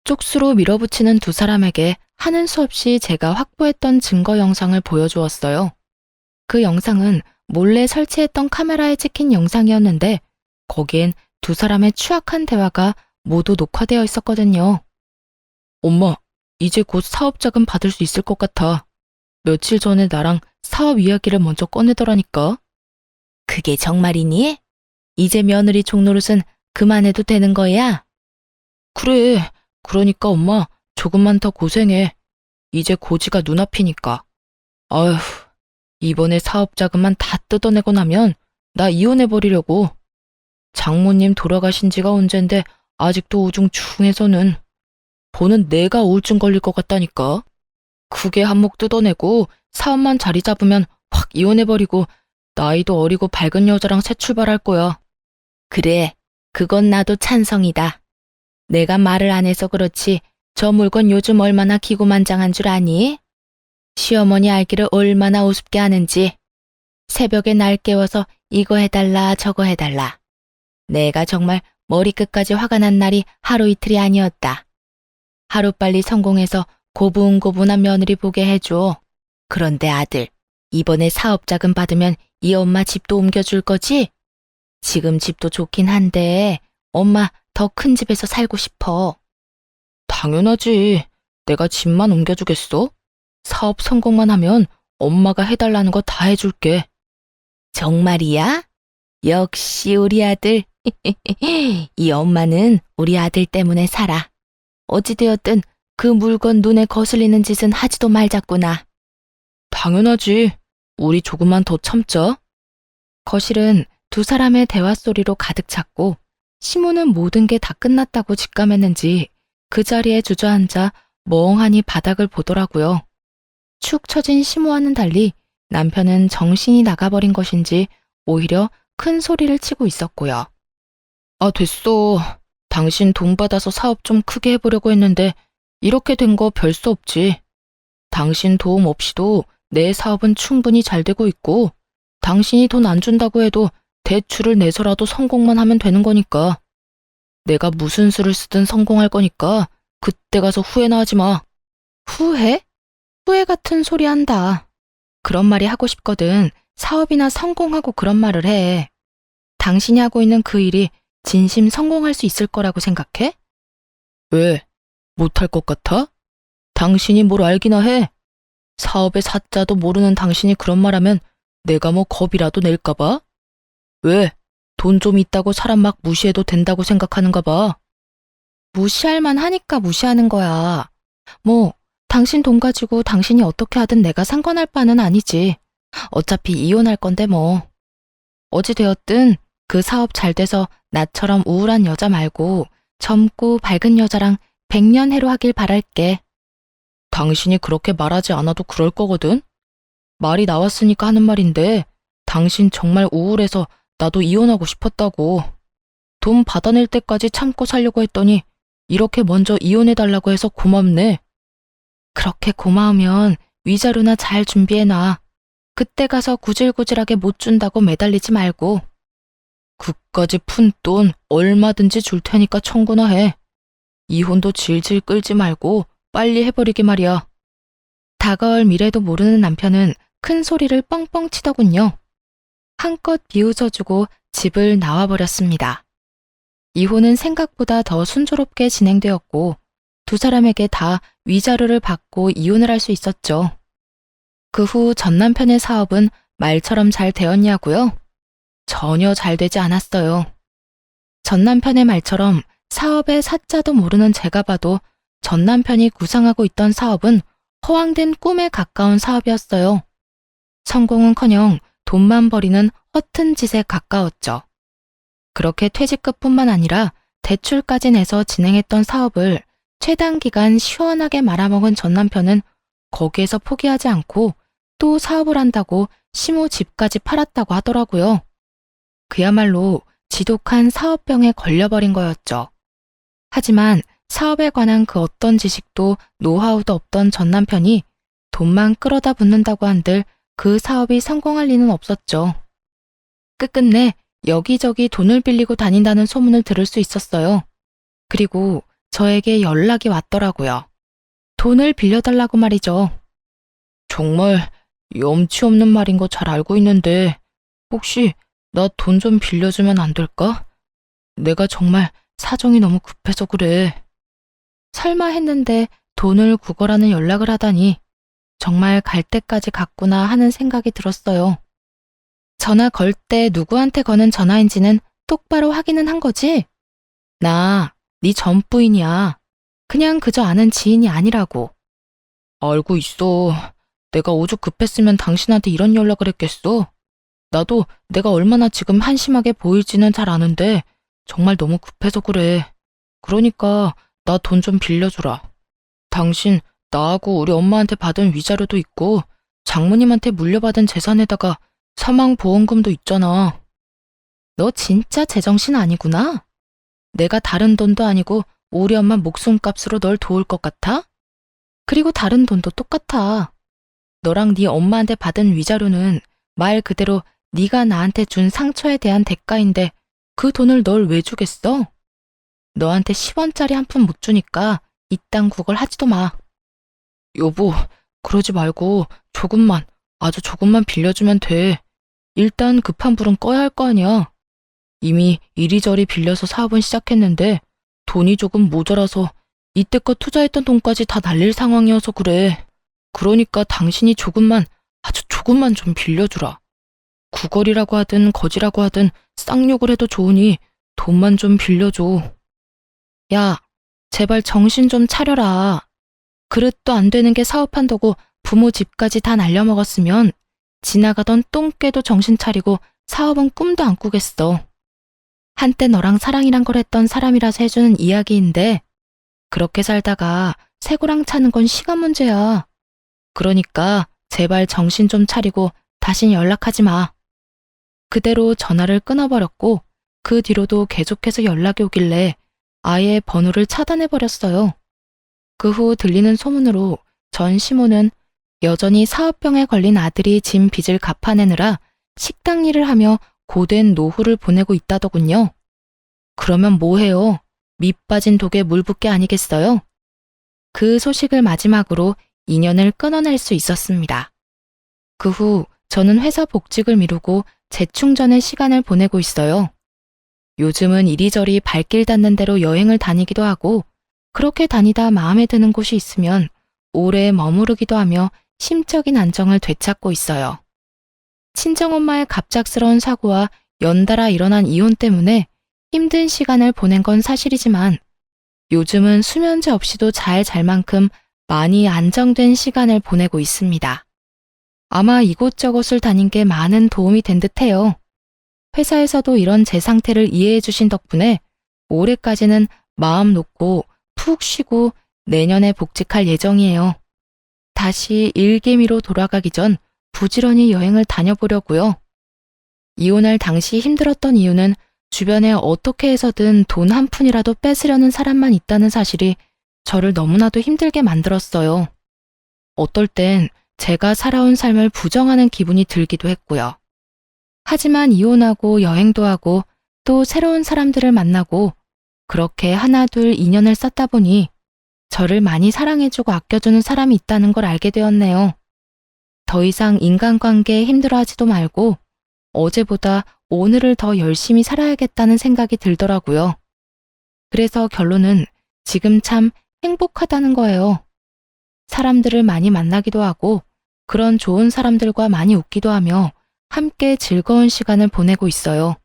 쪽수로 밀어붙이는 두 사람에게 하는 수 없이 제가 확보했던 증거 영상을 보여주었어요. 그 영상은 몰래 설치했던 카메라에 찍힌 영상이었는데 거기엔 두 사람의 추악한 대화가 모두 녹화되어 있었거든요. 엄마, 이제 곧 사업 자금 받을 수 있을 것 같아. 며칠 전에 나랑 사업 이야기를 먼저 꺼내더라니까. 그게 정말이니? 이제 며느리 종노릇은 그만해도 되는 거야? 그래, 그러니까 엄마 조금만 더 고생해. 이제 고지가 눈앞이니까. 아휴, 이번에 사업 자금만 다 뜯어내고 나면 나 이혼해버리려고. 장모님 돌아가신 지가 언젠데 아직도 우중충해서는. 보는 내가 우울증 걸릴 것 같다니까. 그게 한몫 뜯어내고 사업만 자리 잡으면 확 이혼해버리고 나이도 어리고 밝은 여자랑 새 출발할 거야. 그래, 그건 나도 찬성이다. 내가 말을 안 해서 그렇지 저 물건 요즘 얼마나 기고만장한 줄 아니? 시어머니 알기를 얼마나 우습게 하는지. 새벽에 날 깨워서 이거 해달라 저거 해달라. 내가 정말 머리끝까지 화가 난 날이 하루 이틀이 아니었다. 하루빨리 성공해서 고분고분한 며느리 보게 해줘. 그런데 아들, 이번에 사업 자금 받으면 이 엄마 집도 옮겨줄 거지? 지금 집도 좋긴 한데 엄마 더 큰 집에서 살고 싶어. 당연하지. 내가 집만 옮겨주겠어? 사업 성공만 하면 엄마가 해달라는 거 다 해줄게. 정말이야? 역시 우리 아들. 이 엄마는 우리 아들 때문에 살아. 어찌되었든 그 물건 눈에 거슬리는 짓은 하지도 말자꾸나. 당연하지. 우리 조금만 더 참자. 거실은 두 사람의 대화 소리로 가득 찼고 시모는 모든 게 다 끝났다고 직감했는지 그 자리에 주저앉아 멍하니 바닥을 보더라고요. 축 처진 시모와는 달리 남편은 정신이 나가버린 것인지 오히려 큰 소리를 치고 있었고요. 아, 됐어. 당신 돈 받아서 사업 좀 크게 해보려고 했는데 이렇게 된 거 별 수 없지. 당신 도움 없이도 내 사업은 충분히 잘 되고 있고 당신이 돈 안 준다고 해도 대출을 내서라도 성공만 하면 되는 거니까. 내가 무슨 수를 쓰든 성공할 거니까 그때 가서 후회나 하지 마. 후회? 후회 같은 소리 한다. 그런 말이 하고 싶거든. 사업이나 성공하고 그런 말을 해. 당신이 하고 있는 그 일이 진심 성공할 수 있을 거라고 생각해? 왜? 못할 것 같아? 당신이 뭘 알기나 해? 사업의 사자도 모르는 당신이 그런 말하면 내가 뭐 겁이라도 낼까 봐? 왜? 돈 좀 있다고 사람 막 무시해도 된다고 생각하는가 봐. 무시할 만하니까 무시하는 거야. 뭐 당신 돈 가지고 당신이 어떻게 하든 내가 상관할 바는 아니지. 어차피 이혼할 건데 뭐. 어찌되었든 그 사업 잘 돼서 나처럼 우울한 여자 말고 젊고 밝은 여자랑 백년해로 하길 바랄게. 당신이 그렇게 말하지 않아도 그럴 거거든? 말이 나왔으니까 하는 말인데 당신 정말 우울해서 나도 이혼하고 싶었다고. 돈 받아낼 때까지 참고 살려고 했더니 이렇게 먼저 이혼해달라고 해서 고맙네. 그렇게 고마우면 위자료나 잘 준비해놔. 그때 가서 구질구질하게 못 준다고 매달리지 말고. 그까지 푼 돈 얼마든지 줄 테니까 청구나 해. 이혼도 질질 끌지 말고 빨리 해버리게 말이야. 다가올 미래도 모르는 남편은 큰 소리를 뻥뻥 치더군요. 한껏 비웃어주고 집을 나와버렸습니다. 이혼은 생각보다 더 순조롭게 진행되었고 두 사람에게 다 위자료를 받고 이혼을 할 수 있었죠. 그 후 전 남편의 사업은 말처럼 잘 되었냐고요? 전혀 잘 되지 않았어요. 전 남편의 말처럼 사업의 사자도 모르는 제가 봐도 전 남편이 구상하고 있던 사업은 허황된 꿈에 가까운 사업이었어요. 성공은커녕 돈만 버리는 허튼 짓에 가까웠죠. 그렇게 퇴직금뿐만 아니라 대출까지 내서 진행했던 사업을 최단 기간 시원하게 말아먹은 전 남편은 거기에서 포기하지 않고 또 사업을 한다고 시모 집까지 팔았다고 하더라고요. 그야말로 지독한 사업병에 걸려버린 거였죠. 하지만 사업에 관한 그 어떤 지식도 노하우도 없던 전 남편이 돈만 끌어다 붓는다고 한들 그 사업이 성공할 리는 없었죠. 끝끝내 여기저기 돈을 빌리고 다닌다는 소문을 들을 수 있었어요. 그리고 저에게 연락이 왔더라고요. 돈을 빌려달라고 말이죠. 정말 염치 없는 말인 거 잘 알고 있는데 혹시 나 돈 좀 빌려주면 안 될까? 내가 정말 사정이 너무 급해서 그래. 설마 했는데 돈을 구걸하는 연락을 하다니 정말 갈 때까지 갔구나 하는 생각이 들었어요. 전화 걸 때 누구한테 거는 전화인지는 똑바로 확인은 한 거지? 나 네 전 부인이야. 그냥 그저 아는 지인이 아니라고. 알고 있어. 내가 오죽 급했으면 당신한테 이런 연락을 했겠어? 나도 내가 얼마나 지금 한심하게 보일지는 잘 아는데 정말 너무 급해서 그래. 그러니까 나 돈 좀 빌려주라. 당신 나하고 우리 엄마한테 받은 위자료도 있고 장모님한테 물려받은 재산에다가 사망보험금도 있잖아. 너 진짜 제정신 아니구나? 내가 다른 돈도 아니고 우리 엄마 목숨값으로 널 도울 것 같아? 그리고 다른 돈도 똑같아. 너랑 네 엄마한테 받은 위자료는 말 그대로 네가 나한테 준 상처에 대한 대가인데 그 돈을 널 왜 주겠어? 너한테 10원짜리 한 푼 못 주니까 이딴 구걸 하지도 마. 여보, 그러지 말고 조금만, 아주 조금만 빌려주면 돼. 일단 급한 불은 꺼야 할 거 아니야. 이미 이리저리 빌려서 사업은 시작했는데 돈이 조금 모자라서 이때껏 투자했던 돈까지 다 날릴 상황이어서 그래. 그러니까 당신이 조금만, 아주 조금만 좀 빌려주라. 구걸이라고 하든 거지라고 하든 쌍욕을 해도 좋으니 돈만 좀 빌려줘. 야, 제발 정신 좀 차려라. 그릇도 안 되는 게 사업한다고 부모 집까지 다 날려먹었으면 지나가던 똥개도 정신 차리고 사업은 꿈도 안 꾸겠어. 한때 너랑 사랑이란 걸 했던 사람이라서 해주는 이야기인데 그렇게 살다가 새고랑 차는 건 시간 문제야. 그러니까 제발 정신 좀 차리고 다신 연락하지 마. 그대로 전화를 끊어버렸고 그 뒤로도 계속해서 연락이 오길래 아예 번호를 차단해버렸어요. 그 후 들리는 소문으로 전 시모는 여전히 사업병에 걸린 아들이 진 빚을 갚아내느라 식당 일을 하며 고된 노후를 보내고 있다더군요. 그러면 뭐해요? 밑 빠진 독에 물 붓게 아니겠어요? 그 소식을 마지막으로 인연을 끊어낼 수 있었습니다. 그 후 저는 회사 복직을 미루고 재충전의 시간을 보내고 있어요. 요즘은 이리저리 발길 닿는 대로 여행을 다니기도 하고 그렇게 다니다 마음에 드는 곳이 있으면 오래 머무르기도 하며 심적인 안정을 되찾고 있어요. 친정엄마의 갑작스러운 사고와 연달아 일어난 이혼 때문에 힘든 시간을 보낸 건 사실이지만 요즘은 수면제 없이도 잘 잘 만큼 많이 안정된 시간을 보내고 있습니다. 아마 이곳저곳을 다닌 게 많은 도움이 된 듯해요. 회사에서도 이런 제 상태를 이해해 주신 덕분에 올해까지는 마음 놓고 푹 쉬고 내년에 복직할 예정이에요. 다시 일개미로 돌아가기 전 부지런히 여행을 다녀보려고요. 이혼할 당시 힘들었던 이유는 주변에 어떻게 해서든 돈 한 푼이라도 뺏으려는 사람만 있다는 사실이 저를 너무나도 힘들게 만들었어요. 어떨 땐 제가 살아온 삶을 부정하는 기분이 들기도 했고요. 하지만 이혼하고 여행도 하고 또 새로운 사람들을 만나고 그렇게 하나둘 인연을 쌓다 보니 저를 많이 사랑해주고 아껴주는 사람이 있다는 걸 알게 되었네요. 더 이상 인간관계에 힘들어하지도 말고 어제보다 오늘을 더 열심히 살아야겠다는 생각이 들더라고요. 그래서 결론은 지금 참 행복하다는 거예요. 사람들을 많이 만나기도 하고 그런 좋은 사람들과 많이 웃기도 하며 함께 즐거운 시간을 보내고 있어요.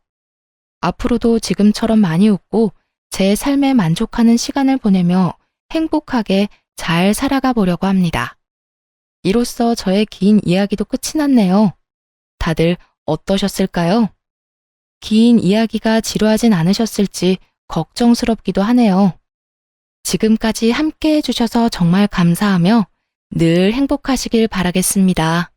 앞으로도 지금처럼 많이 웃고 제 삶에 만족하는 시간을 보내며 행복하게 잘 살아가 보려고 합니다. 이로써 저의 긴 이야기도 끝이 났네요. 다들 어떠셨을까요? 긴 이야기가 지루하진 않으셨을지 걱정스럽기도 하네요. 지금까지 함께 해주셔서 정말 감사하며 늘 행복하시길 바라겠습니다.